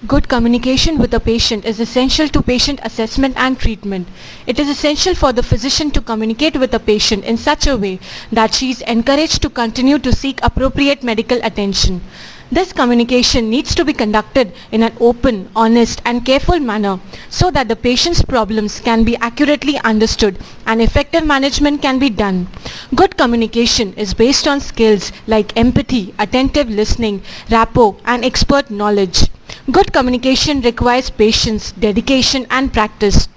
Good communication with the patient is essential to patient assessment and treatment. It is essential for the physician to communicate with the patient in such a way that she is encouraged to continue to seek appropriate medical attention. This communication needs to be conducted in an open, honest and careful manner so that the patient's problems can be accurately understood and effective management can be done. Good communication is based on skills like empathy, attentive listening, rapport and expert knowledge. Good communication requires patience, dedication and practice.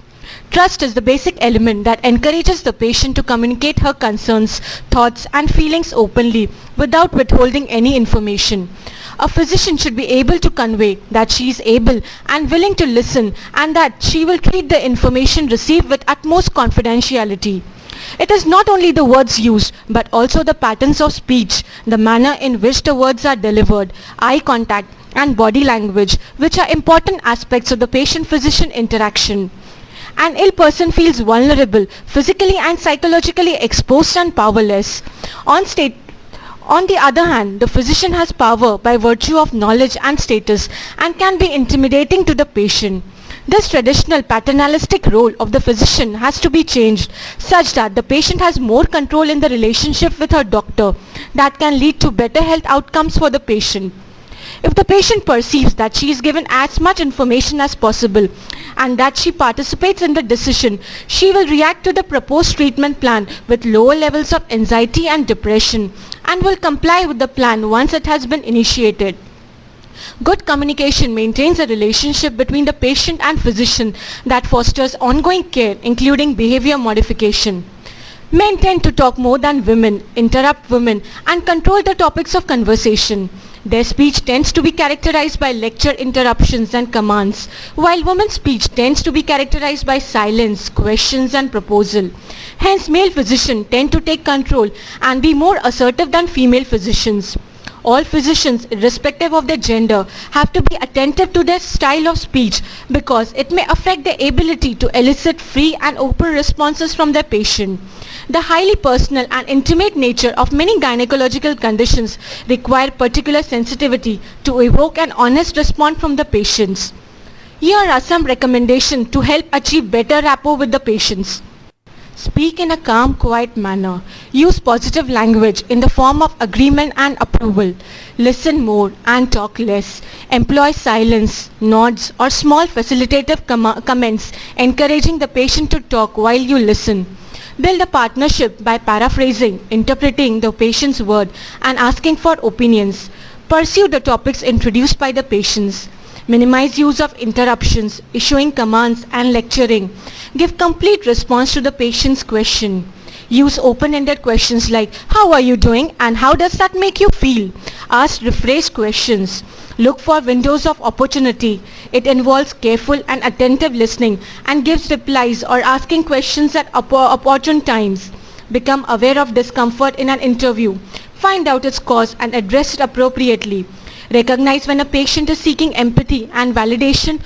Trust is the basic element that encourages the patient to communicate her concerns, thoughts and feelings openly without withholding any information. A physician should be able to convey that she is able and willing to listen and that she will treat the information received with utmost confidentiality. It is not only the words used but also the patterns of speech, the manner in which the words are delivered, eye contact and body language which are important aspects of the patient-physician interaction. An ill person feels vulnerable, physically and psychologically exposed and powerless. On the other hand, the physician has power by virtue of knowledge and status and can be intimidating to the patient. This traditional paternalistic role of the physician has to be changed such that the patient has more control in the relationship with her doctor that can lead to better health outcomes for the patient. If the patient perceives that she is given as much information as possible and that she participates in the decision, she will react to the proposed treatment plan with lower levels of anxiety and depression and will comply with the plan once it has been initiated. Good communication maintains a relationship between the patient and physician that fosters ongoing care, including behavior modification. Men tend to talk more than women, interrupt women, and control the topics of conversation. Their speech tends to be characterized by lecture interruptions and commands, while women's speech tends to be characterized by silence, questions and proposal. Hence, male physicians tend to take control and be more assertive than female physicians. All physicians, irrespective of their gender, have to be attentive to their style of speech because it may affect their ability to elicit free and open responses from their patient. The highly personal and intimate nature of many gynecological conditions require particular sensitivity to evoke an honest response from the patients. Here are some recommendations to help achieve better rapport with the patients. Speak in a calm, quiet manner. Use positive language in the form of agreement and approval. Listen more and talk less. Employ silence, nods or small facilitative comments encouraging the patient to talk while you listen. Build a partnership by paraphrasing, interpreting the patient's word and asking for opinions. Pursue the topics introduced by the patients. Minimize use of interruptions, issuing commands and lecturing. Give complete response to the patient's question. Use open-ended questions like, how are you doing and how does that make you feel? Ask rephrased questions. Look for windows of opportunity. It involves careful and attentive listening and gives replies or asking questions at opportune times. Become aware of discomfort in an interview. Find out its cause and address it appropriately. Recognize when a patient is seeking empathy and validation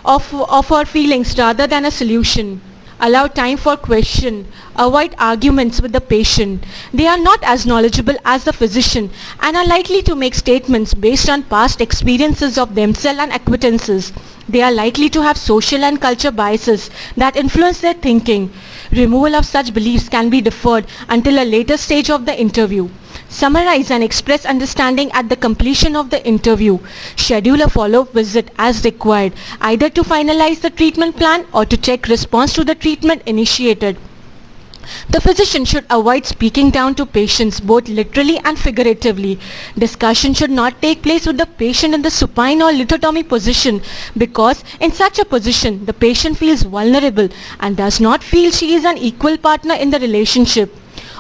of her feelings rather than a solution. Allow time for question. Avoid arguments with the patient. They are not as knowledgeable as the physician and are likely to make statements based on past experiences of themselves and acquaintances. They are likely to have social and culture biases that influence their thinking. Removal of such beliefs can be deferred until a later stage of the interview. Summarize and express understanding at the completion of the interview. Schedule a follow-up visit as required, either to finalize the treatment plan or to check response to the treatment initiated. The physician should avoid speaking down to patients both literally and figuratively. Discussion should not take place with the patient in the supine or lithotomy position because in such a position the patient feels vulnerable and does not feel she is an equal partner in the relationship.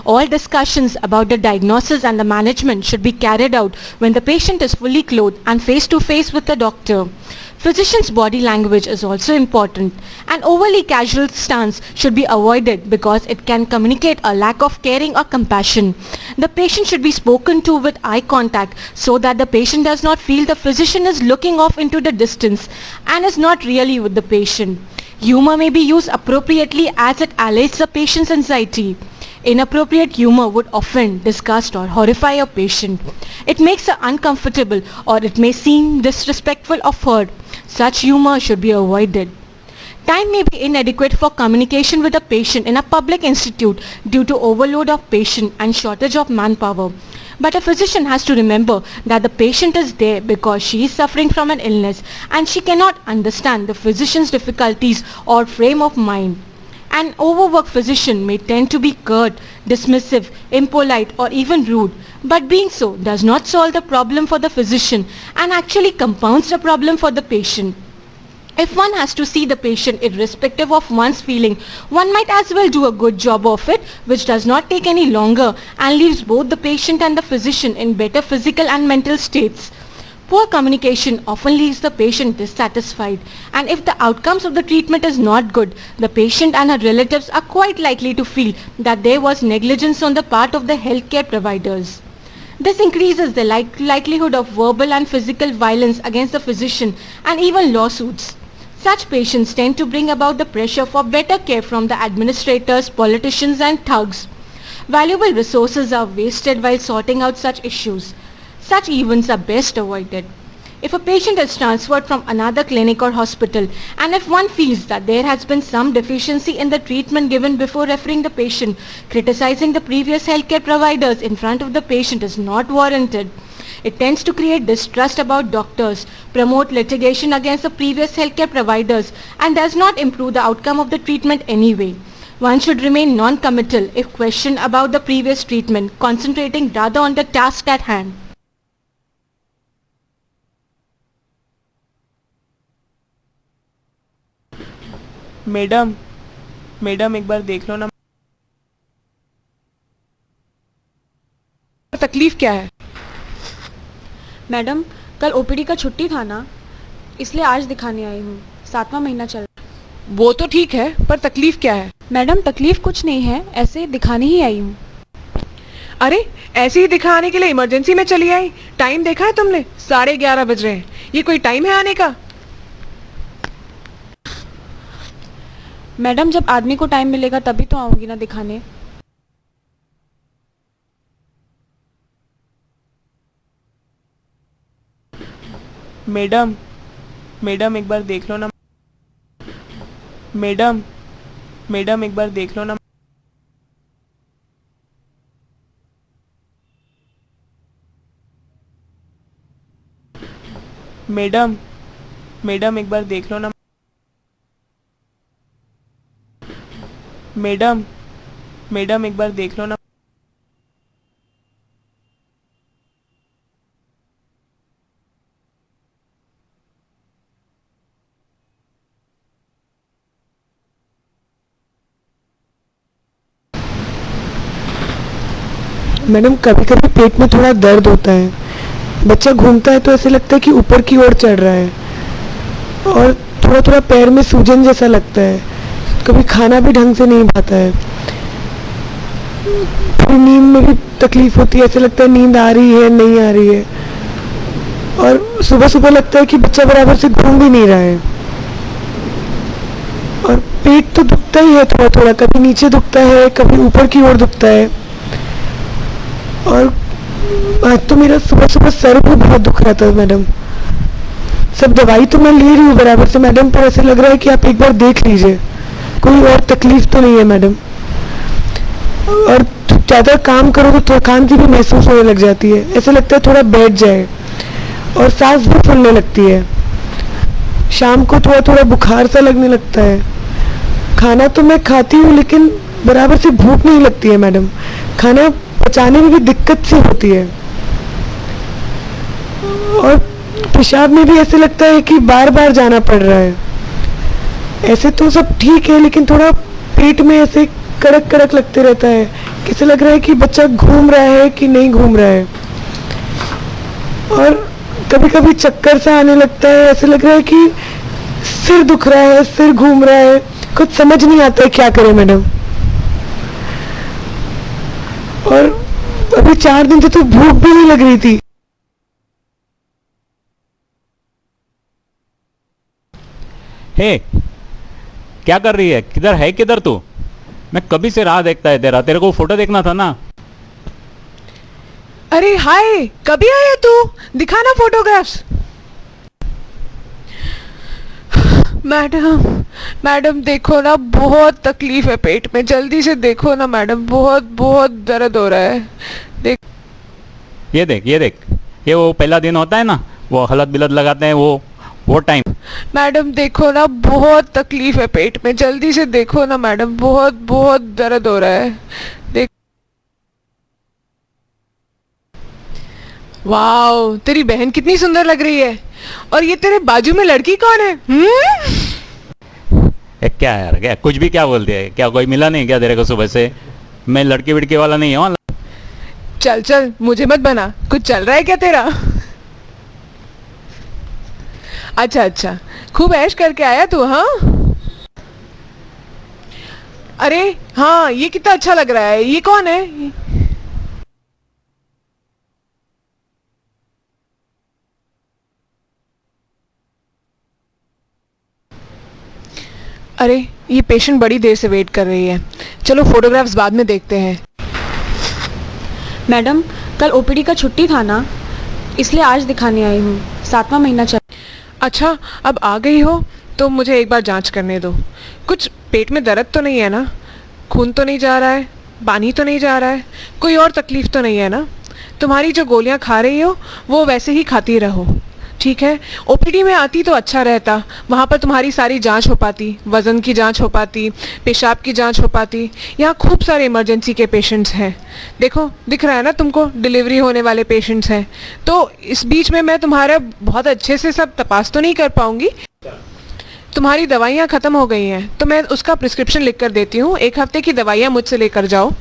All discussions about the diagnosis and the management should be carried out when the patient is fully clothed and face-to-face with the doctor. Physician's body language is also important. An overly casual stance should be avoided because it can communicate a lack of caring or compassion. The patient should be spoken to with eye contact so that the patient does not feel the physician is looking off into the distance and is not really with the patient. Humor may be used appropriately as it allays the patient's anxiety. Inappropriate humor would offend, disgust or horrify a patient. It makes her uncomfortable or it may seem disrespectful of her. Such humor should be avoided. Time may be inadequate for communication with a patient in a public institute due to overload of patient and shortage of manpower. But a physician has to remember that the patient is there because she is suffering from an illness and she cannot understand the physician's difficulties or frame of mind. An overworked physician may tend to be curt, dismissive, impolite or even rude, but being so does not solve the problem for the physician and actually compounds the problem for the patient. If one has to see the patient irrespective of one's feeling, one might as well do a good job of it, which does not take any longer and leaves both the patient and the physician in better physical and mental states. Poor communication often leaves the patient dissatisfied, and if the outcomes of the treatment is not good, the patient and her relatives are quite likely to feel that there was negligence on the part of the healthcare providers. This increases the likelihood of verbal and physical violence against the physician and even lawsuits. Such patients tend to bring about the pressure for better care from the administrators, politicians and thugs. Valuable resources are wasted while sorting out such issues. Such events are best avoided. If a patient is transferred from another clinic or hospital and if one feels that there has been some deficiency in the treatment given before referring the patient, criticizing the previous healthcare providers in front of the patient is not warranted. It tends to create distrust about doctors, promote litigation against the previous healthcare providers and does not improve the outcome of the treatment anyway. One should remain non-committal if questioned about the previous treatment, concentrating rather on the task at hand. Madam madam एक बार देख लो ना। तकलीफ क्या है? Madam कल OPD का छुट्टी था ना, इसलिए आज दिखाने आई हूँ। 7वां महीना चल रहा है। वो तो ठीक है, पर तकलीफ क्या है? मैडम तकलीफ कुछ नहीं है, ऐसे दिखाने ही आई हूँ। अरे ऐसे ही दिखाने के लिए इमरजेंसी में चली आई? टाइम देखा है तुमने? 11:30 बज रहे हैं। ये कोई टाइम है आने का? मैडम जब आदमी को टाइम मिलेगा तभी तो आऊंगी ना दिखाने। मैडम मैडम एक बार देख लो ना। मैडम मैडम एक बार देख लो ना। मैडम मैडम एक बार देख लो ना। मैडम मैडम एक बार देख लो ना। मैडम कभी कभी पेट में थोड़ा दर्द होता है। बच्चा घूमता है तो ऐसे लगता है कि ऊपर की ओर चढ़ रहा है और थोड़ा थोड़ा पैर में सूजन जैसा लगता है। कभी खाना भी ढंग से नहीं खाता है। फिर नींद में भी तकलीफ होती है, ऐसे लगता है नींद आ रही है नहीं आ रही है। और सुबह सुबह लगता है कि बच्चा बराबर से घूम भी नहीं रहा है। और पेट तो दुखता ही है थोड़ा थोड़ा, कभी नीचे दुखता है कभी ऊपर की ओर दुखता है। और आज तो मेरा सुबह सुबह सर भी बहुत दुख रहा था मैडम। सब दवाई तो मैं ले रही हूँ बराबर से मैडम, पर ऐसे लग रहा है कि आप एक बार देख लीजिए, कोई और तकलीफ तो नहीं है मैडम। और ज़्यादा काम करो तो थकान सी भी महसूस होने लग जाती है, ऐसे लगता है थोड़ा बैठ जाए। और सांस भी फूलने लगती है। शाम को थोड़ा थोड़ा बुखार सा लगने लगता है। खाना तो मैं खाती हूँ लेकिन बराबर से भूख नहीं लगती है मैडम। खाना पचाने में भी दिक्कत सी होती है। और पेशाब में भी ऐसे लगता है कि बार बार जाना पड़ रहा है। ऐसे तो सब ठीक है लेकिन थोड़ा पेट में ऐसे कड़क कड़क लगते रहता है। कैसे लग रहा है कि बच्चा घूम रहा है कि नहीं घूम रहा है। और कभी कभी चक्कर सा आने लगता है, ऐसे लग रहा है कि सिर दुख रहा है, सिर घूम रहा है। कुछ समझ नहीं आता है क्या करें मैडम। और अभी 4 दिन से तो भूख भी नहीं लग रही थी। हे क्या कर रही है? किधर है? किधर तू? मैं कभी से राह देखता है तेरा, तेरे को फोटो देखना था ना। अरे हाय, कभी आया तू? दिखाना फोटोग्राफ्स। मैडम, मैडम देखो ना, बहुत तकलीफ है पेट में, जल्दी से देखो ना मैडम, बहुत बहुत दर्द हो रहा है। देख, ये देख, ये देख, ये वो पहला दिन होता है ना, वो हलत बिलत लगाते हैं, वो टाइम। मैडम देखो ना, बहुत तकलीफ है पेट में, जल्दी से देखो ना मैडम, बहुत बहुत दर्द हो रहा है। देख, वाओ, तेरी बहन कितनी सुंदर लग रही है। और ये तेरे बाजू में लड़की कौन है? क्या यार, क्या कुछ भी क्या बोलती है? क्या कोई मिला नहीं क्या तेरे को सुबह से? मैं लड़की विड़की वाला नहीं हूँ। चल चल, मुझे मत बना, कुछ चल रहा है क्या तेरा? अच्छा अच्छा, खूब ऐश करके आया तू, हाँ? अरे हाँ, ये कितना अच्छा लग रहा है, ये कौन है? अरे ये पेशेंट बड़ी देर से वेट कर रही है, चलो फोटोग्राफ्स बाद में देखते हैं। मैडम, कल ओपीडी का छुट्टी था ना, इसलिए आज दिखाने आई हूँ। 7वां महीना चल। अच्छा, अब आ गई हो तो मुझे एक बार जांच करने दो। कुछ पेट में दर्द तो नहीं है ना? खून तो नहीं जा रहा है? पानी तो नहीं जा रहा है? कोई और तकलीफ तो नहीं है ना? तुम्हारी जो गोलियां खा रही हो वो वैसे ही खाती रहो, ठीक है? ओपीडी में आती तो अच्छा रहता, वहाँ पर तुम्हारी सारी जांच हो पाती, वज़न की जांच हो पाती, पेशाब की जांच हो पाती। यहाँ खूब सारे इमरजेंसी के पेशेंट्स हैं, देखो दिख रहा है ना तुमको, डिलीवरी होने वाले पेशेंट्स हैं। तो इस बीच में मैं तुम्हारा बहुत अच्छे से सब तपास तो नहीं कर पाऊँगी। तुम्हारी दवाइयाँ ख़त्म हो गई हैं तो मैं उसका प्रिस्क्रिप्शन लिख कर देती हूँ। 1 हफ्ते की दवाइयाँ मुझसे लेकर जाओ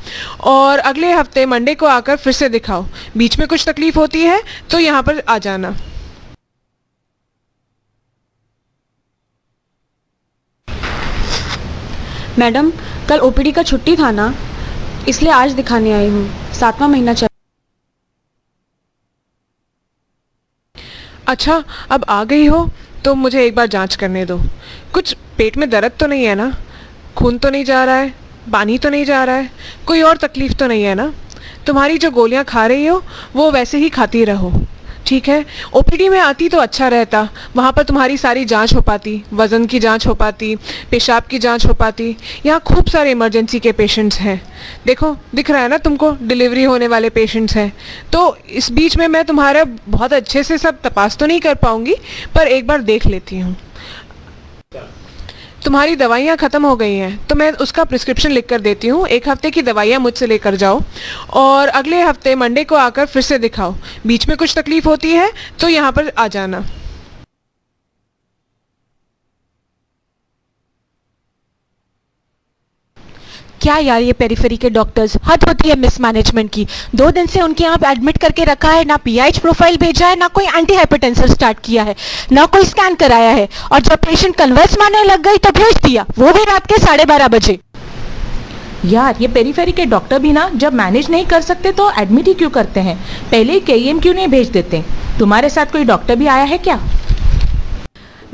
और अगले हफ्ते मंडे को आकर फिर से दिखाओ। बीच में कुछ तकलीफ़ होती है तो यहाँ पर आ जाना। मैडम, कल ओपीडी का छुट्टी था ना, इसलिए आज दिखाने आई हूँ। 7वां महीना चल। अच्छा, अब आ गई हो तो मुझे एक बार जांच करने दो। कुछ पेट में दर्द तो नहीं है ना? खून तो नहीं जा रहा है? पानी तो नहीं जा रहा है? कोई और तकलीफ तो नहीं है ना? तुम्हारी जो गोलियां खा रही हो वो वैसे ही खाती रहो, ठीक है? ओपीडी में आती तो अच्छा रहता, वहाँ पर तुम्हारी सारी जांच हो पाती, वज़न की जांच हो पाती, पेशाब की जांच हो पाती। यहाँ खूब सारे इमरजेंसी के पेशेंट्स हैं, देखो दिख रहा है ना तुमको, डिलीवरी होने वाले पेशेंट्स हैं। तो इस बीच में मैं तुम्हारा बहुत अच्छे से सब तपास तो नहीं कर पाऊँगी, पर एक बार देख लेती हूँ। तुम्हारी दवाइयाँ ख़त्म हो गई हैं तो मैं उसका प्रिस्क्रिप्शन लिख कर देती हूँ। 1 हफ्ते की दवाइयाँ मुझसे लेकर जाओ और अगले हफ्ते मंडे को आकर फिर से दिखाओ। बीच में कुछ तकलीफ़ होती है तो यहाँ पर आ जाना। क्या यार ये पेरिफेरी के डॉक्टर्स, हद होती है मिसमैनेजमेंट की। 2 दिन से उनके यहाँ एडमिट करके रखा है, ना पीआईएच प्रोफाइल भेजा है, ना कोई एंटी हाइपरटेंसिव स्टार्ट किया है, ना कोई स्कैन कराया है, और जब पेशेंट कन्वर्स मारने लग गई तो भेज दिया, वो भी रात के 12:30 बजे। यार ये पेरिफेरी के डॉक्टर भी ना जब मैनेज नहीं कर सकते तो एडमिट ही क्यों करते हैं? पहले ही केईएम क्यों नहीं भेज देते? तुम्हारे साथ कोई डॉक्टर भी आया है क्या?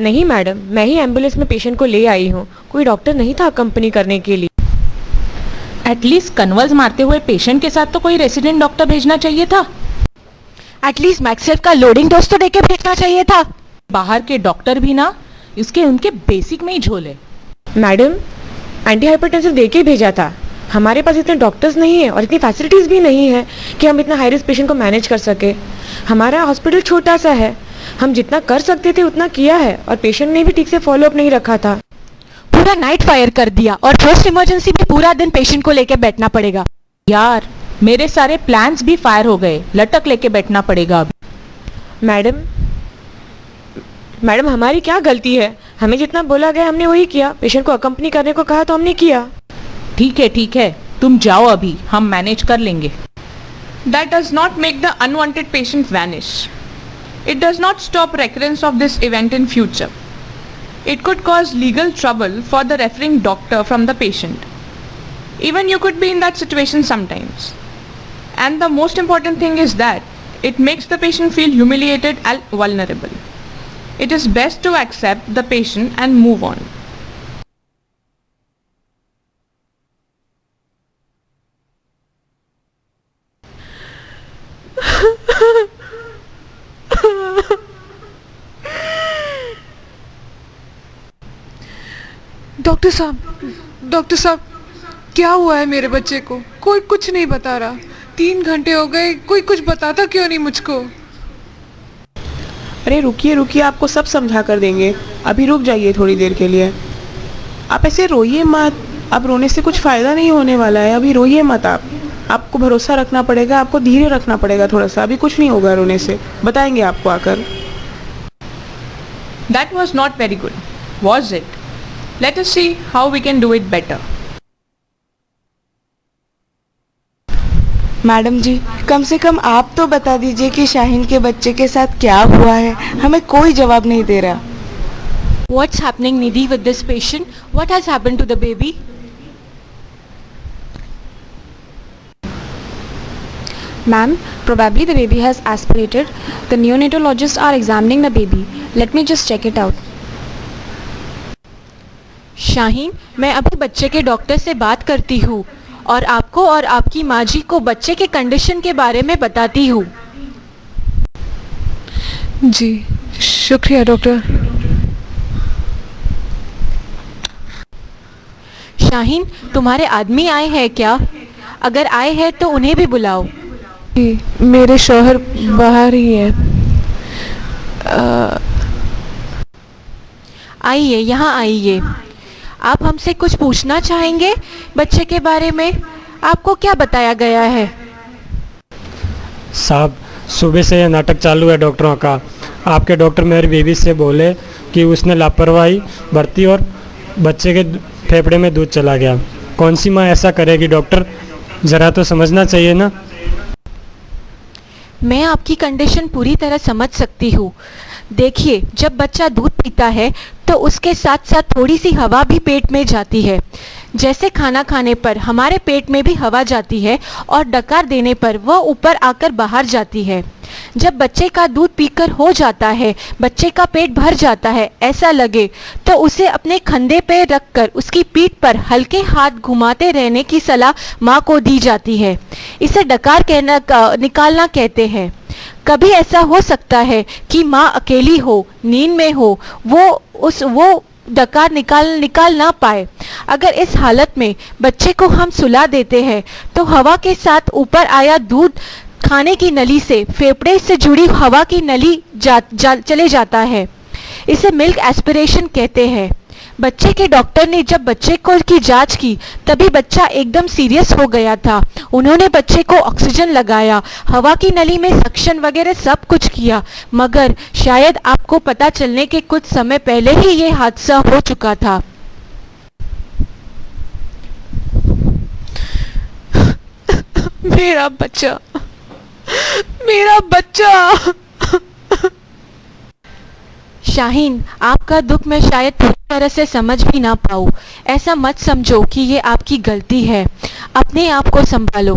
नहीं मैडम, मैं ही एम्बुलेंस में पेशेंट को ले आई हूँ, कोई डॉक्टर नहीं था अकम्पनी करने के लिए। एटलीस्ट कन्वर्स मारते हुए पेशेंट के साथ तो कोई रेसिडेंट डॉक्टर भेजना चाहिए था। एटलीस्ट मैक्सेफ का लोडिंग डोज तो देके भेजना चाहिए था। बाहर के डॉक्टर भी ना इसके उनके बेसिक में ही झोले। मैडम, एंटी हाइपरटेंसिव दे के भेजा था, हमारे पास इतने डॉक्टर्स नहीं है और इतनी फैसिलिटीज़ भी नहीं है कि हम इतना हाई रिस्क पेशेंट को मैनेज कर सके। हमारा हॉस्पिटल छोटा सा है, हम जितना कर सकते थे उतना किया है और पेशेंट ने भी ठीक से फॉलोअप नहीं रखा था। पूरा नाइट फायर कर दिया और पोस्ट इमरजेंसी भी पूरा दिन पेशेंट को लेके बैठना पड़ेगा। यार मेरे सारे प्लान्स भी फायर हो गए, लटक लेके बैठना पड़ेगा अभी। मैडम हमारी क्या गलती है? हमें जितना बोला गया हमने वही किया, पेशेंट को अकम्पनी करने को कहा तो हमने किया। ठीक है, तुम जाओ अभी, हम मैनेज कर लेंगे। That does not make the unwanted patient vanish. It does not stop recurrence of this event in future. It could cause legal trouble for the referring doctor from the patient. Even you could be in that situation sometimes. And the most important thing is that it makes the patient feel humiliated and vulnerable. It is best to accept the patient and move on. Doctor साहब, क्या हुआ है मेरे बच्चे को? कोई कुछ नहीं बता रहा। 3 घंटे हो गए, कोई कुछ बताता क्यों नहीं मुझको? अरे रुकिए रुकिए, आपको सब समझा कर देंगे, अभी रुक जाइए थोड़ी देर के लिए। आप ऐसे रोइए मत, अब रोने से कुछ फ़ायदा नहीं होने वाला है, अभी रोइए मत आप। आपको भरोसा रखना पड़ेगा, आपको धीरे रखना पड़ेगा थोड़ा सा, अभी कुछ नहीं होगा रोने से, बताएंगे आपको आकर। That was not very good, was it? Let us see how we can do it better. Madam ji, कम से कम आप तो बता दीजिए कि शाहीन के बच्चे के साथ क्या हुआ है, हमें कोई जवाब नहीं दे रहा। What's happening, Nidhi, with this patient? What has happened to the baby? Ma'am, probably the baby has aspirated. The neonatologists are examining the baby. Let me just check it out. Shaheen, मैं अभी बच्चे के डॉक्टर से बात करती हूँ और आपको और आपकी माँ जी को बच्चे के कंडीशन के बारे में बताती हूँ। जी, शुक्रिया डॉक्टर। शाहीन, तुम्हारे आदमी आए हैं क्या? अगर आए हैं तो उन्हें भी बुलाओ। जी, मेरे शौहर बाहर ही हैं। आइए, यहाँ आइए। आप हमसे कुछ पूछना चाहेंगे बच्चे के बारे में? आपको क्या बताया गया है? साहब, सुबह से ये नाटक चालू है डॉक्टरों का। आपके डॉक्टर मेरी बेबी से बोले कि उसने लापरवाही बरती और बच्चे के फेफड़े में दूध चला गया। कौन सी माँ ऐसा करेगी डॉक्टर? ज़रा तो समझना चाहिए ना। मैं आपकी कंडीशन पूरी तरह समझ सकती हूँ। देखिए, जब बच्चा दूध पीता है तो उसके साथ साथ थोड़ी सी हवा भी पेट में जाती है। जैसे खाना खाने पर हमारे पेट में भी हवा जाती है और डकार देने पर वह ऊपर आकर बाहर जाती है। जब बच्चे का दूध पीकर हो जाता है, बच्चे का पेट भर जाता है, ऐसा लगे तो उसे अपने कंधे पे रखकर उसकी पीठ पर हल्के हाथ घुमाते रहने की सलाह माँ को दी जाती है। इसे डकार निकालना कहते हैं। कभी ऐसा हो सकता है कि माँ अकेली हो, नींद में हो, वो डकार निकाल ना पाए। अगर इस हालत में बच्चे को हम सुला देते हैं तो हवा के साथ ऊपर आया दूध खाने की नली से फेफड़े से जुड़ी हवा की नली चले जाता है। इसे मिल्क एस्पिरेशन कहते हैं। बच्चे के डॉक्टर ने जब बच्चे को की जांच की तभी बच्चा एकदम सीरियस हो गया था। उन्होंने बच्चे को ऑक्सीजन लगाया, हवा की नली में सक्शन वगैरह सब कुछ किया, मगर शायद आपको पता चलने के कुछ समय पहले ही ये हादसा हो चुका था। मेरा बच्चा, मेरा बच्चा। शाहीन, आपका दुख मैं शायद पूरी तरह से समझ भी ना पाऊँ। ऐसा मत समझो कि ये आपकी गलती है। अपने आप को संभालो।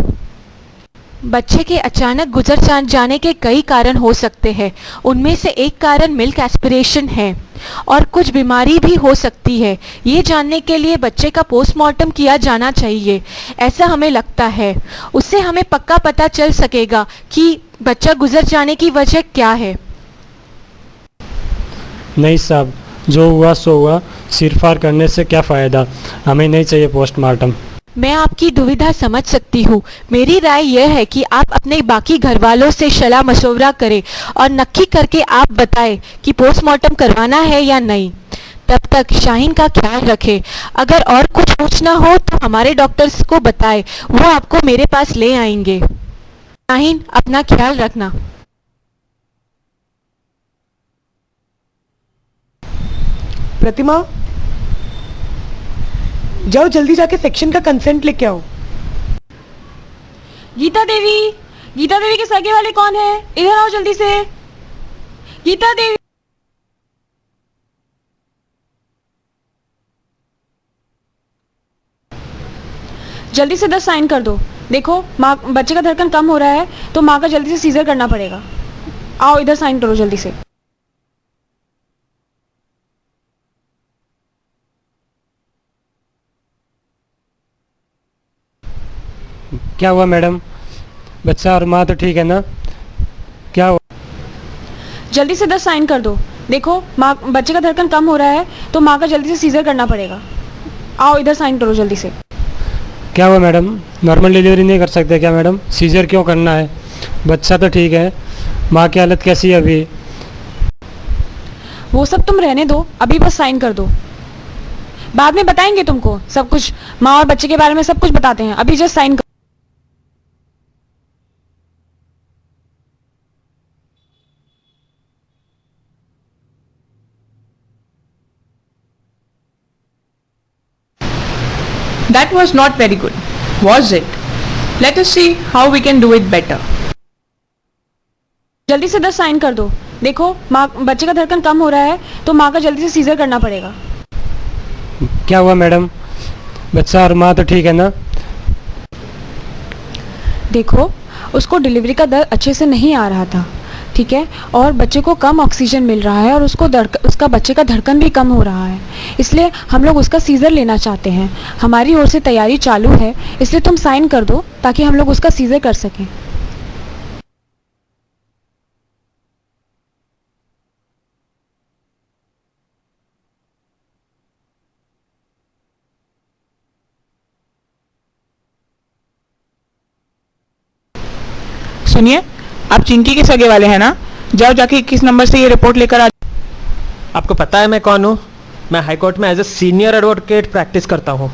बच्चे के अचानक गुजर जाने के कई कारण हो सकते हैं। उनमें से एक कारण मिल्क एस्पिरेशन है और कुछ बीमारी भी हो सकती है। ये जानने के लिए बच्चे का पोस्टमार्टम किया जाना चाहिए, ऐसा हमें लगता है। उससे हमें पक्का पता चल सकेगा कि बच्चा गुजर जाने की वजह क्या है। नहीं साहब, जो हुआ सो हुआ, सिरफार करने से क्या फ़ायदा, हमें नहीं चाहिए पोस्टमार्टम। मैं आपकी दुविधा समझ सकती हूँ। मेरी राय यह है कि आप अपने बाकी घर वालों से सलाह मशवरा करें और नक्की करके आप बताएं कि पोस्टमार्टम करवाना है या नहीं। तब तक शाहीन का ख्याल रखें। अगर और कुछ पूछना हो तो हमारे डॉक्टर्स को बताएं, वो आपको मेरे पास ले आएंगे। शाहीन, अपना ख्याल रखना। प्रतिमा, जाओ जल्दी जाके सेक्शन का कंसेंट लेके आओ। गीता देवी के सगे वाले कौन है? इधर आओ जल्दी से। गीता देवी। जल्दी से 10 साइन कर दो। देखो, माँ, बच्चे का धड़कन कम हो रहा है तो माँ का जल्दी से सीजर करना पड़ेगा। आओ इधर साइन करो जल्दी से। क्या हुआ मैडम? बच्चा और माँ तो ठीक है ना? जल्दी से 10 साइन कर दो। देखो माँ बच्चे का धड़कन कम हो रहा है तो माँ का जल्दी से सीजर करना पड़ेगा। आओ इधर साइन करो जल्दी से। क्या हुआ मैडम, नॉर्मल डिलीवरी नहीं कर सकते क्या मैडम? सीजर क्यों करना है? बच्चा तो ठीक है, माँ की हालत कैसी है अभी? वो सब तुम रहने दो, अभी बस साइन कर दो, बाद में बताएंगे तुमको सब कुछ। माँ और बच्चे के बारे में सब कुछ बताते हैं, अभी जस्ट साइन करो। That was not very good, was it? Let us see how we can do it better. जल्दी से 10 साइन कर दो। देखो माँ बच्चे का धड़कन कम हो रहा है तो माँ का जल्दी से सीजर करना पड़ेगा। क्या हुआ मैडम, बच्चा और माँ तो ठीक है ना? देखो उसको डिलीवरी का दर्द अच्छे से नहीं आ रहा था, ठीक है, और बच्चे को कम ऑक्सीजन मिल रहा है और उसका बच्चे का धड़कन भी कम हो रहा है, इसलिए हम लोग उसका सीज़र लेना चाहते हैं। हमारी ओर से तैयारी चालू है, इसलिए तुम साइन कर दो ताकि हम लोग उसका सीज़र कर सकें। सुनिए, आप चिंकी के सगे वाले हैं ना? जाओ जाके 21 नंबर से ये रिपोर्ट लेकर आ। आपको पता है मैं कौन हूँ? मैं हाई कोर्ट में as a senior advocate practice करता हूँ।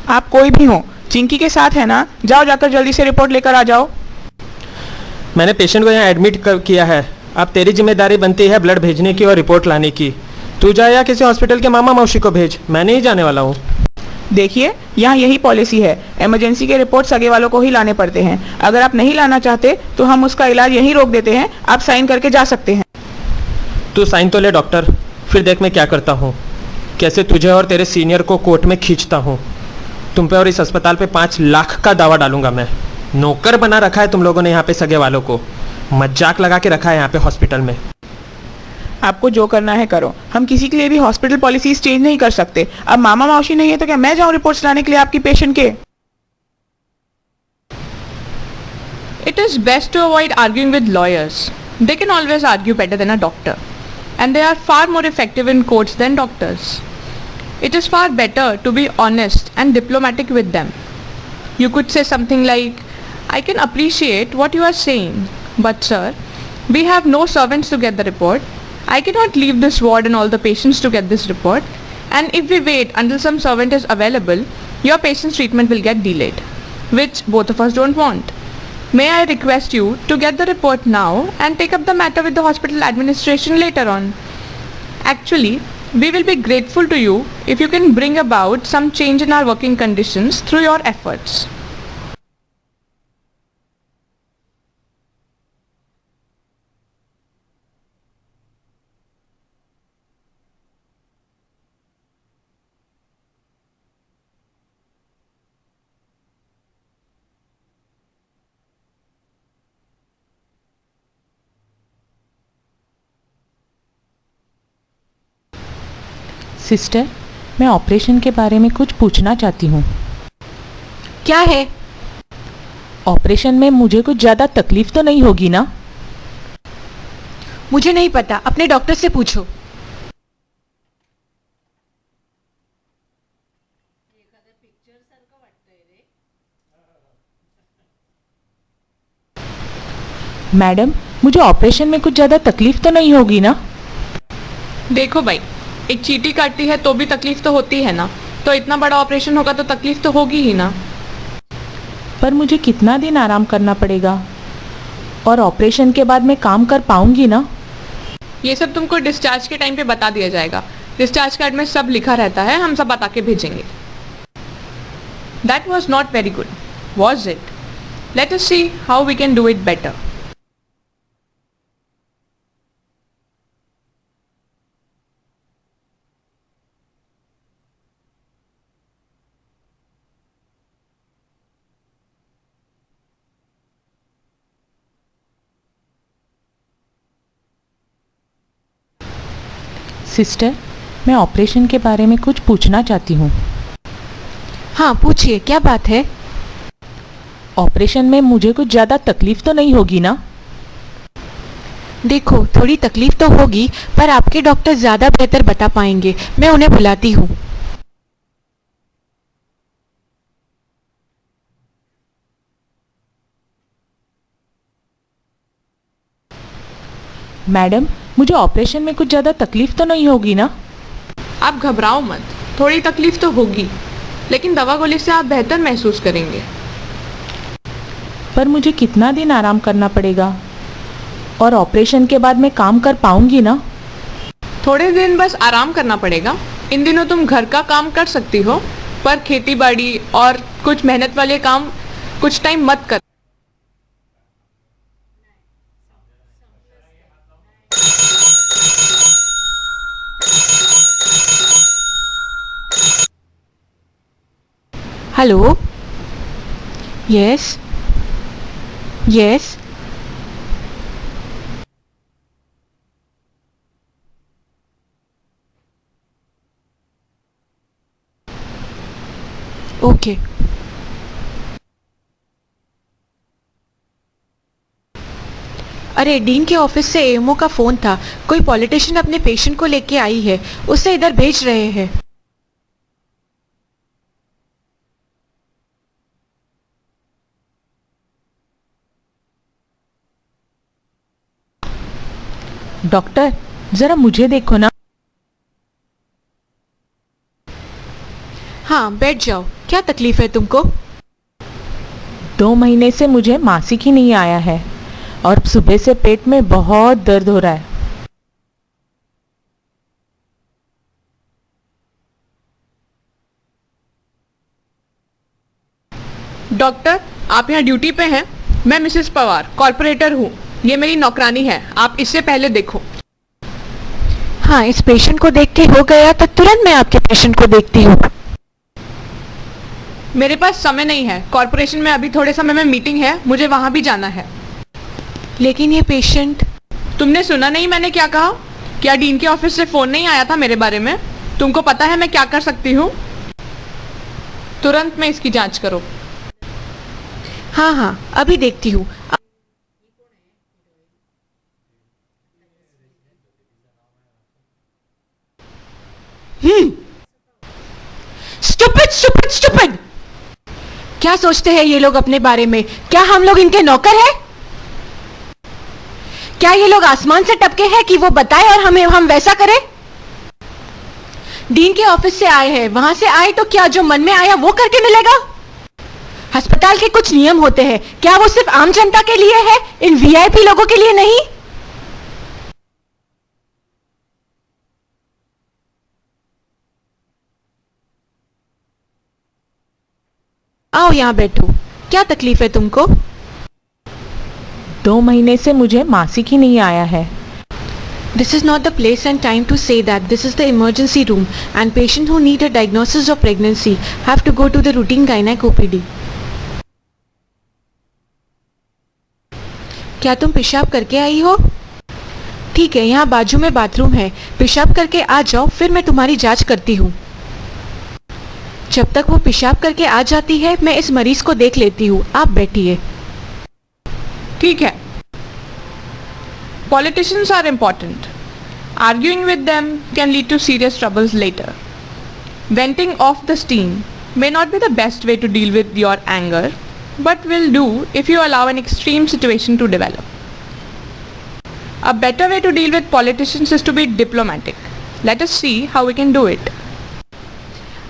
आप कोई भी हो, चिंकी के साथ है ना? जाओ जाकर जल्दी से रिपोर्ट लेकर आ जाओ। मैंने पेशेंट को यहाँ एडमिट किया है, अब तेरी जिम्मेदारी बनती है ब्लड भेजने की और रिपोर्ट लाने की। तू जा या किसी हॉस्पिटल के मामा मौसी को भेज, मैं नहीं जाने वाला हूँ। देखिए यहाँ यही पॉलिसी है, इमरजेंसी के रिपोर्ट सगे वालों को ही लाने पड़ते हैं। अगर आप नहीं लाना चाहते तो हम उसका इलाज यहीं रोक देते हैं, आप साइन करके जा सकते हैं। तू साइन तो ले डॉक्टर, फिर देख मैं क्या करता हूँ, कैसे तुझे और तेरे सीनियर को कोर्ट में खींचता हूँ। तुम पे और इस अस्पताल पे 5 लाख का दावा डालूंगा मैं। नौकर बना रखा है तुम लोगों ने यहाँ पे सगे वालों को, मजाक लगा के रखा है यहाँ पे हॉस्पिटल में। आपको जो करना है करो, हम किसी के लिए भी हॉस्पिटल पॉलिसीज चेंज नहीं कर सकते। अब मामा मौसी नहीं है तो क्या मैं जाऊं रिपोर्ट्स लाने के लिए आपकी पेशेंट के? It is best to avoid arguing with lawyers. They can always argue better than a doctor, and they are far more effective in courts than doctors. It is far better to be honest and diplomatic with them. You could say something like, I can appreciate what you are saying, but sir, we have no servants to get the report. I cannot leave this ward and all the patients to get this report, and if we wait until some servant is available, your patient's treatment will get delayed, which both of us don't want. May I request you to get the report now and take up the matter with the hospital administration later on. Actually, we will be grateful to you if you can bring about some change in our working conditions through your efforts. Sister, मैं operation के बारे में कुछ पूछना चाहती हूँ। क्या है? ऑपरेशन में मुझे कुछ ज़्यादा तकलीफ तो नहीं होगी ना? मुझे नहीं पता, अपने डॉक्टर से पूछो। मैडम, मुझे ऑपरेशन में कुछ ज़्यादा तकलीफ तो नहीं होगी ना? देखो भाई, एक चींटी काटती है तो भी तकलीफ तो होती है ना, तो इतना बड़ा ऑपरेशन होगा तो तकलीफ तो होगी ही ना। पर मुझे कितना दिन आराम करना पड़ेगा और ऑपरेशन के बाद मैं काम कर पाऊंगी ना? ये सब तुमको डिस्चार्ज के टाइम पे बता दिया जाएगा। डिस्चार्ज कार्ड में सब लिखा रहता है, हम सब बता के भेजेंगे। That was not very good, was it? Let us see how we can do it better. Sister, मैं ऑपरेशन के बारे में कुछ पूछना चाहती हूँ। हाँ पूछिए, क्या बात है? ऑपरेशन में मुझे कुछ ज़्यादा तकलीफ तो नहीं होगी ना? देखो, थोड़ी तकलीफ तो होगी, पर आपके डॉक्टर ज़्यादा बेहतर बता पाएंगे। मैं उन्हें बुलाती हूँ। मैडम, मुझे ऑपरेशन में कुछ ज़्यादा तकलीफ तो नहीं होगी ना? आप घबराओ मत, थोड़ी तकलीफ तो होगी, लेकिन दवा गोली से आप बेहतर महसूस करेंगे। पर मुझे कितना दिन आराम करना पड़ेगा? और ऑपरेशन के बाद मैं काम कर पाऊंगी ना? थोड़े दिन बस आराम करना पड़ेगा। इन दिनों तुम घर का काम कर सकती हो, पर खेती बाड़ी और कुछ मेहनत वाले काम कुछ टाइम मत कर। हेलो। Yes yes. ओके। अरे, डीन के ऑफिस से एएमओ का फोन था। कोई पॉलिटिशियन अपने पेशेंट को लेके आई है, उसे इधर भेज रहे हैं। डॉक्टर, जरा मुझे देखो ना। हाँ, बैठ जाओ। क्या तकलीफ है तुमको? 2 महीने से मुझे मासिक ही नहीं आया है और सुबह से पेट में बहुत दर्द हो रहा है। डॉक्टर, आप यहाँ ड्यूटी पे हैं? मैं मिसेस पवार, कॉर्पोरेटर हूँ। ये मेरी नौकरानी है, आप इससे पहले देखो। हाँ, इस पेशेंट को देख के हो गया तो तुरंत मैं आपके पेशेंट को देखती हूँ। मेरे पास समय नहीं है, कॉर्पोरेशन में अभी थोड़े समय में मीटिंग है, मुझे वहां भी जाना है। लेकिन ये पेशेंट। तुमने सुना नहीं मैंने क्या कहा? क्या डीन के ऑफिस से फोन नहीं आया था मेरे बारे में? तुमको पता है मैं क्या कर सकती हूँ? तुरंत में इसकी जांच करो। हाँ हाँ, अभी देखती हूँ। Stupid stupid stupid! क्या सोचते हैं ये लोग अपने बारे में? क्या हम लोग इनके नौकर हैं? क्या ये लोग आसमान से टपके हैं कि वो बताए और हम वैसा करें? डीन के ऑफिस से आए हैं, वहां से आए तो क्या जो मन में आया वो करके मिलेगा? अस्पताल के कुछ नियम होते हैं, क्या वो सिर्फ आम जनता के लिए है, इन वीआईपी लोगों के लिए नहीं? आओ यहाँ बैठो। क्या तकलीफ है तुमको? 2 महीने से मुझे मासिक ही नहीं आया है। This is not the place and time to say that. This is the emergency room and patients who need a diagnosis of pregnancy have to go to the routine gynec OPD. क्या तुम पेशाब करके आई हो? ठीक है, यहाँ बाजू में बाथरूम है, पेशाब करके आ जाओ, फिर मैं तुम्हारी जांच करती हूँ। जब तक वो पेशाब करके आ जाती है मैं इस मरीज को देख लेती हूँ। आप बैठिए। ठीक है। Politicians are important. Arguing with them can lead to serious troubles later. Venting off the steam may not be the best way to deal with your anger, but will do if you allow an extreme situation to develop. A better way to deal with politicians is to be diplomatic. Let us see how we can do it.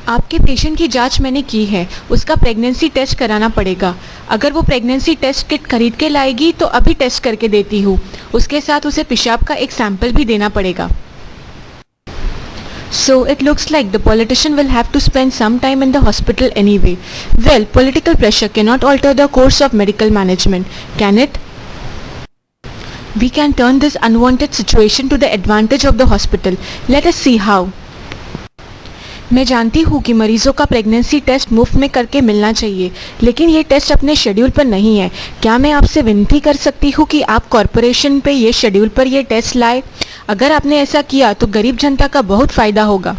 आपके patient की जांच मैंने की है, उसका pregnancy test कराना पड़ेगा। अगर वो प्रेगनेंसी टेस्ट किट खरीद के लाएगी तो अभी टेस्ट करके देती हूँ। उसके साथ उसे पेशाब का एक सैंपल भी देना पड़ेगा। So it looks like the politician will have to spend some time in the hospital anyway. Well, political pressure cannot alter the course of medical management, can it? We can turn this unwanted situation to the advantage of the hospital. Let us see how. मैं जानती हूँ कि मरीजों का pregnancy test मुफ्त में करके मिलना चाहिए, लेकिन ये टेस्ट अपने शेड्यूल पर नहीं है। क्या मैं आपसे विनती कर सकती हूँ कि आप कॉरपोरेशन पे ये शेड्यूल पर ये टेस्ट लाए? अगर आपने ऐसा किया तो गरीब जनता का बहुत फायदा होगा।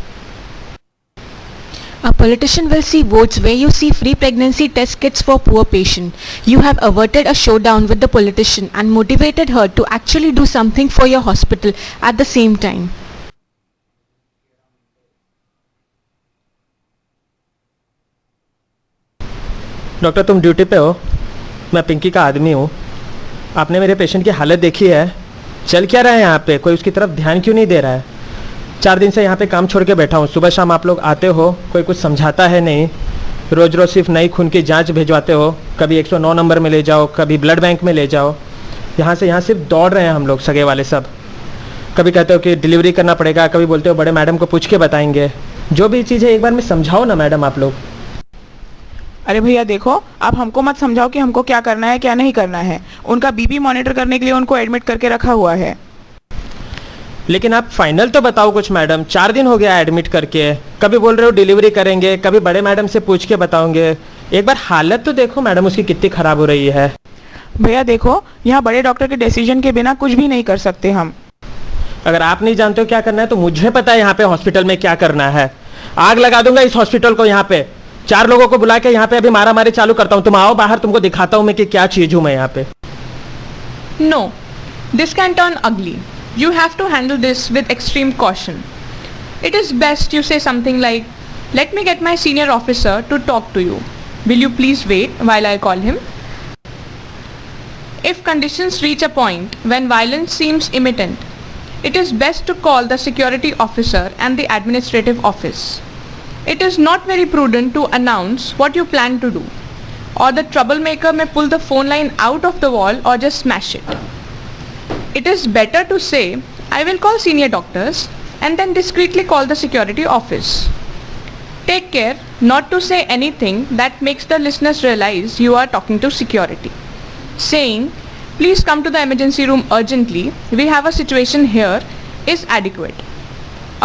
A politician will see votes where you see free pregnancy test kits for poor patient. You have averted a showdown with the politician and motivated her to actually do something for your hospital at the same time. Doctor तुम duty पे हो, मैं पिंकी का आदमी हूँ। आपने मेरे patient की हालत देखी है, चल क्या रहा है यहाँ पे, कोई उसकी तरफ ध्यान क्यों नहीं दे रहा है। 4 दिन से यहाँ पे काम छोड़ के बैठा हूँ, सुबह शाम आप लोग आते हो, कोई कुछ समझाता है नहीं। रोज़ रोज़ सिर्फ नई खून की जांच भिजवाते हो, कभी 109 नंबर में ले जाओ, कभी ब्लड बैंक में ले जाओ। यहाँ से यहाँ सिर्फ दौड़ रहे हैं हम लोग सगे वाले सब। कभी कहते हो कि डिलीवरी करना पड़ेगा, कभी बोलते हो बड़े मैडम को पूछ के बताएंगे। जो भी चीज़ है एक बार में समझाओ ना मैडम आप लोग। अरे भैया देखो, आप हमको मत समझाओ कि हमको क्या करना है क्या नहीं करना है। उनका बीपी मॉनिटर करने के लिए उनको एडमिट करके रखा हुआ है। लेकिन आप फाइनल तो बताओ कुछ मैडम, 4 दिन हो गया एडमिट करके, कभी बोल रहे हो डिलीवरी करेंगे, कभी बड़े मैडम से पूछ के बताओगे। एक बार हालत तो देखो मैडम उसकी कितनी खराब हो रही है। भैया देखो, यहाँ बड़े डॉक्टर के डिसीजन के बिना कुछ भी नहीं कर सकते हम। अगर आप नहीं जानते हो क्या करना है तो मुझे पता है यहाँ पे हॉस्पिटल में क्या करना है। आग लगा दूंगा इस हॉस्पिटल को। यहाँ पे 4 लोगों को बुला के यहाँ पे अभी मारा मारी चालू करता हूँ। तुम आओ बाहर, तुमको दिखाता हूँ मैं कि क्या चीज हूँ मैं यहाँ पे। No, this can turn ugly. You have to handle this with extreme caution. It is best you say something like, "Let me get my senior officer to talk to you. Will you please wait while I call him?" If conditions reach a point when violence seems imminent, it is best to call the security officer and the administrative office. It is not very prudent to announce what you plan to do, or the troublemaker may pull the phone line out of the wall or just smash it. It is better to say, "I will call senior doctors," and then discreetly call the security office. Take care not to say anything that makes the listeners realize you are talking to security. Saying, "Please come to the emergency room urgently, we have a situation here," is adequate.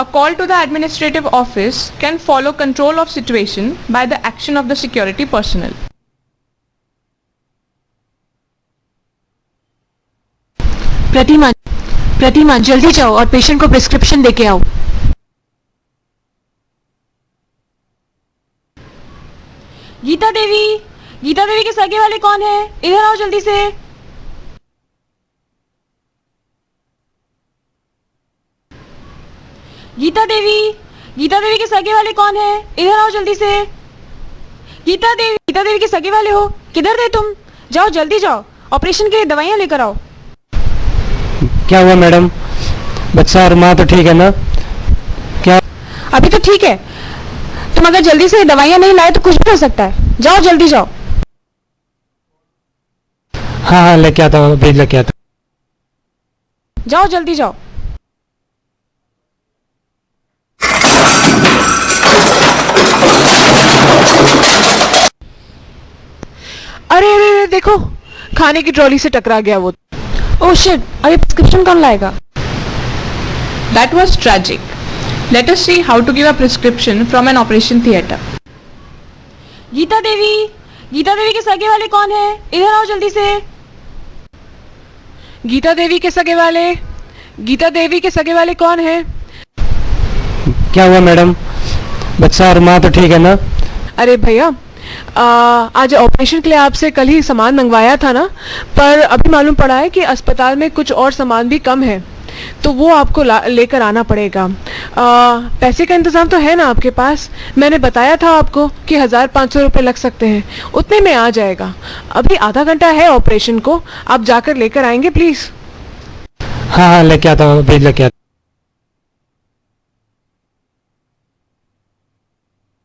A call to the administrative office can follow control of situation by the action of the security personnel. प्रतिमा जल्दी जाओ और patient को prescription देके आओ। गीता देवी के सगे वाले कौन है? इधर आओ जल्दी से। गीता देवी के सगे वाले कौन है? इधर आओ जल्दी से। गीता देवी के सगे वाले हो? किधर थे तुम? जाओ जल्दी जाओ, ऑपरेशन के लिए दवाइयाँ लेकर आओ। क्या हुआ मैडम, बच्चा और माँ तो ठीक है ना? क्या अभी तो ठीक है, तुम अगर जल्दी से दवाइयाँ नहीं लाए तो कुछ भी हो सकता है। जाओ जल्दी जाओ। हाँ लेके आता हूँ, अभी लेके आता हूँ। जाओ जल्दी जाओ। अरे देखो, खाने की ट्रॉली से टकरा गया वो। ओह शिट, अभी प्रिस्क्रिप्शन कौन लाएगा? That was tragic. Let us see how to give a prescription from an operation theatre. Gita देवी के सगे वाले कौन है? इधर आओ जल्दी से। गीता देवी के सगे वाले कौन है? क्या हुआ मैडम, बच्चा और माँ तो ठीक है ना? अरे भैया, आज ऑपरेशन के लिए आपसे कल ही सामान मंगवाया था ना, पर अभी मालूम पड़ा है कि अस्पताल में कुछ और सामान भी कम है, तो वो आपको लेकर आना पड़ेगा। पैसे का इंतज़ाम तो है ना आपके पास? मैंने बताया था आपको कि 1500 रुपये लग सकते हैं, उतने में आ जाएगा। अभी आधा घंटा है ऑपरेशन को, आप जाकर लेकर आएंगे प्लीज़? हाँ लेके आता हूँ, अभी लेके आता हूँ।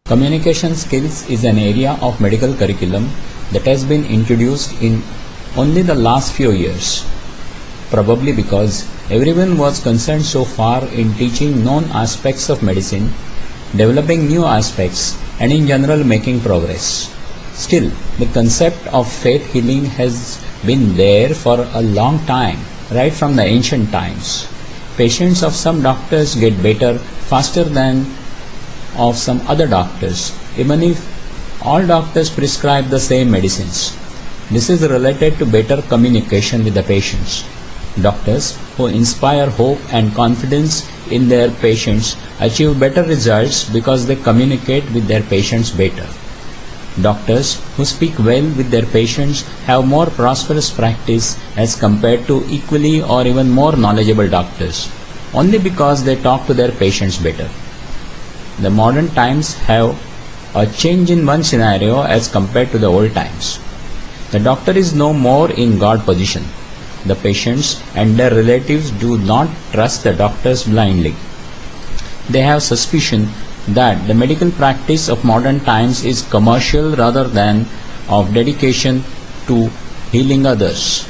Communication skills is an area of medical curriculum that has been introduced in only the last few years, probably because everyone was concerned so far in teaching known aspects of medicine, developing new aspects, and in general making progress. Still, the concept of faith healing has been there for a long time, right from the ancient times. Patients of some doctors get better faster than of some other doctors, even if all doctors prescribe the same medicines. This is related to better communication with the patients. Doctors who inspire hope and confidence in their patients achieve better results because they communicate with their patients better. Doctors who speak well with their patients have more prosperous practice as compared to equally or even more knowledgeable doctors, only because they talk to their patients better. The modern times have a change in one scenario as compared to the old times. The doctor is no more in God position. The patients and their relatives do not trust the doctors blindly. They have suspicion that the medical practice of modern times is commercial rather than of dedication to healing others.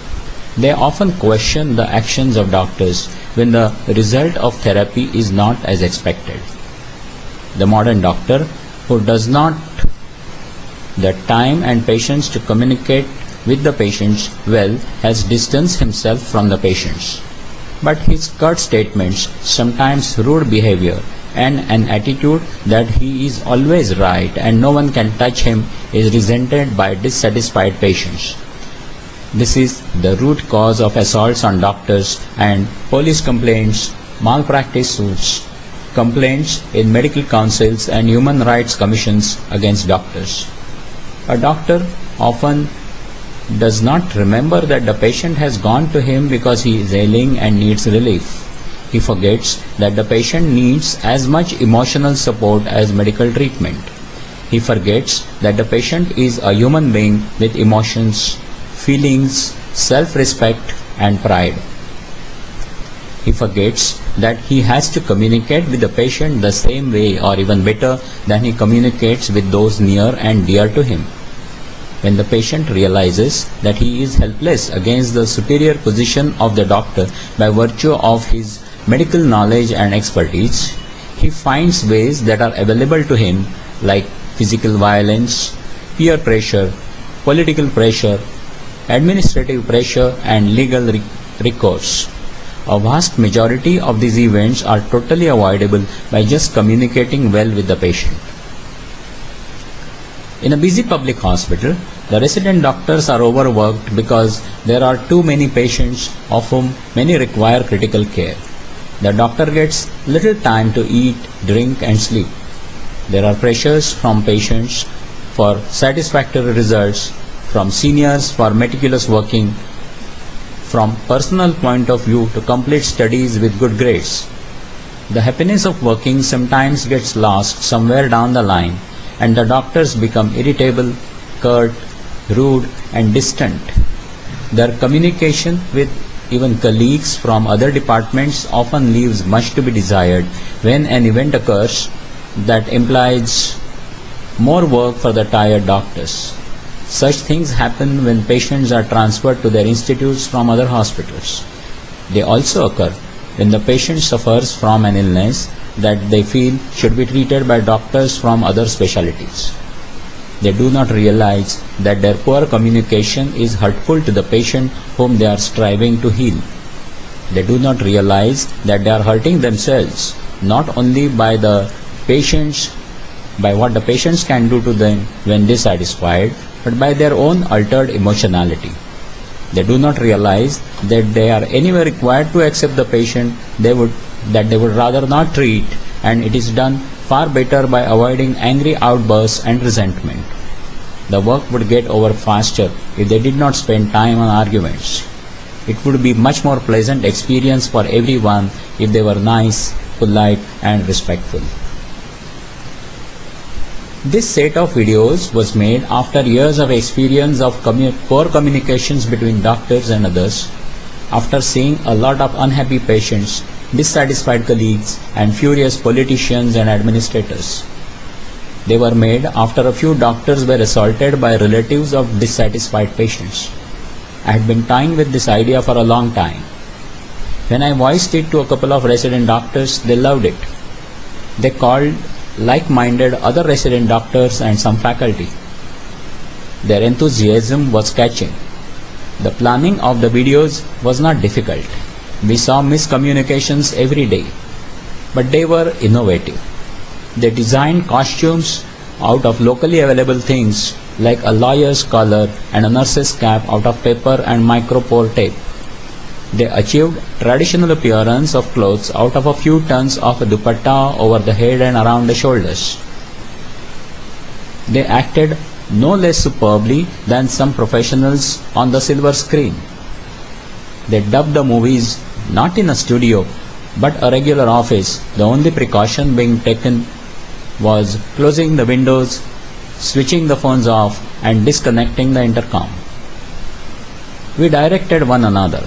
They often question the actions of doctors when the result of therapy is not as expected. The modern doctor who does not the time and patience to communicate with the patients well has distanced himself from the patients. But his curt statements, sometimes rude behavior, and an attitude that he is always right and no one can touch him is resented by dissatisfied patients. This is the root cause of assaults on doctors and police complaints, malpractice suits, complaints in medical councils and human rights commissions against doctors. A doctor often does not remember that the patient has gone to him because he is ailing and needs relief. He forgets that the patient needs as much emotional support as medical treatment. He forgets that the patient is a human being with emotions, feelings, self-respect and pride. He forgets that he has to communicate with the patient the same way or even better than he communicates with those near and dear to him. When the patient realizes that he is helpless against the superior position of the doctor by virtue of his medical knowledge and expertise, he finds ways that are available to him like physical violence, peer pressure, political pressure, administrative pressure and legal recourse. A vast majority of these events are totally avoidable by just communicating well with the patient. In a busy public hospital, the resident doctors are overworked because there are too many patients, of whom many require critical care. The doctor gets little time to eat, drink and sleep. There are pressures from patients for satisfactory results, from seniors for meticulous working, from personal point of view to complete studies with good grades. The happiness of working sometimes gets lost somewhere down the line and the doctors become irritable, curt, rude and distant. Their communication with even colleagues from other departments often leaves much to be desired when an event occurs that implies more work for the tired doctors. Such things happen when patients are transferred to their institutes from other hospitals. They also occur when the patient suffers from an illness that they feel should be treated by doctors from other specialties. They do not realize that their poor communication is hurtful to the patient whom they are striving to heal. They do not realize that they are hurting themselves, not only by what the patients can do to them when dissatisfied, but by their own altered emotionality. They do not realize that they are anyway required to accept the patient that they would rather not treat, and it is done far better by avoiding angry outbursts and resentment. The work would get over faster if they did not spend time on arguments. It would be much more pleasant experience for everyone if they were nice, polite and respectful. This set of videos was made after years of experience of poor communications between doctors and others, after seeing a lot of unhappy patients, dissatisfied colleagues and furious politicians and administrators. They were made after a few doctors were assaulted by relatives of dissatisfied patients. I had been toying with this idea for a long time. When I voiced it to a couple of resident doctors, they loved it. They called like-minded other resident doctors and some faculty. Their enthusiasm was catching. The planning of the videos was not difficult. We saw miscommunications every day, but they were innovative. They designed costumes out of locally available things like a lawyer's collar and a nurse's cap out of paper and micropore tape. They achieved traditional appearance of clothes out of a few tons of dupatta over the head and around the shoulders. They acted no less superbly than some professionals on the silver screen. They dubbed the movies not in a studio but a regular office. The only precaution being taken was closing the windows, switching the phones off and disconnecting the intercom. We directed one another.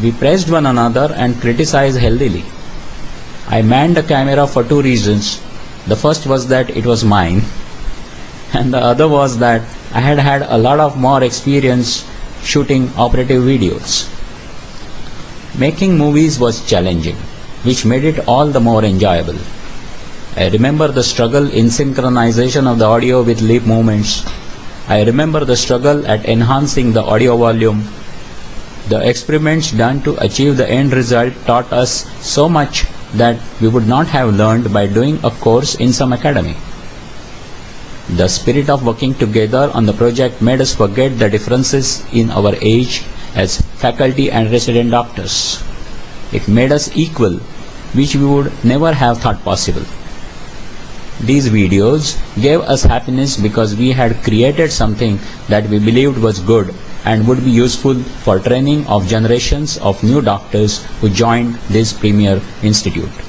We praised one another and criticized healthily. I manned the camera for two reasons. The first was that it was mine, and the other was that I had had a lot of more experience shooting operative videos. Making movies was challenging, which made it all the more enjoyable. I remember the struggle in synchronization of the audio with lip movements. I remember the struggle at enhancing the audio volume. The experiments done to achieve the end result taught us so much that we would not have learned by doing a course in some academy. The spirit of working together on the project made us forget the differences in our age as faculty and resident doctors. It made us equal, which we would never have thought possible. These videos gave us happiness because we had created something that we believed was good and would be useful for training of generations of new doctors who joined this premier institute.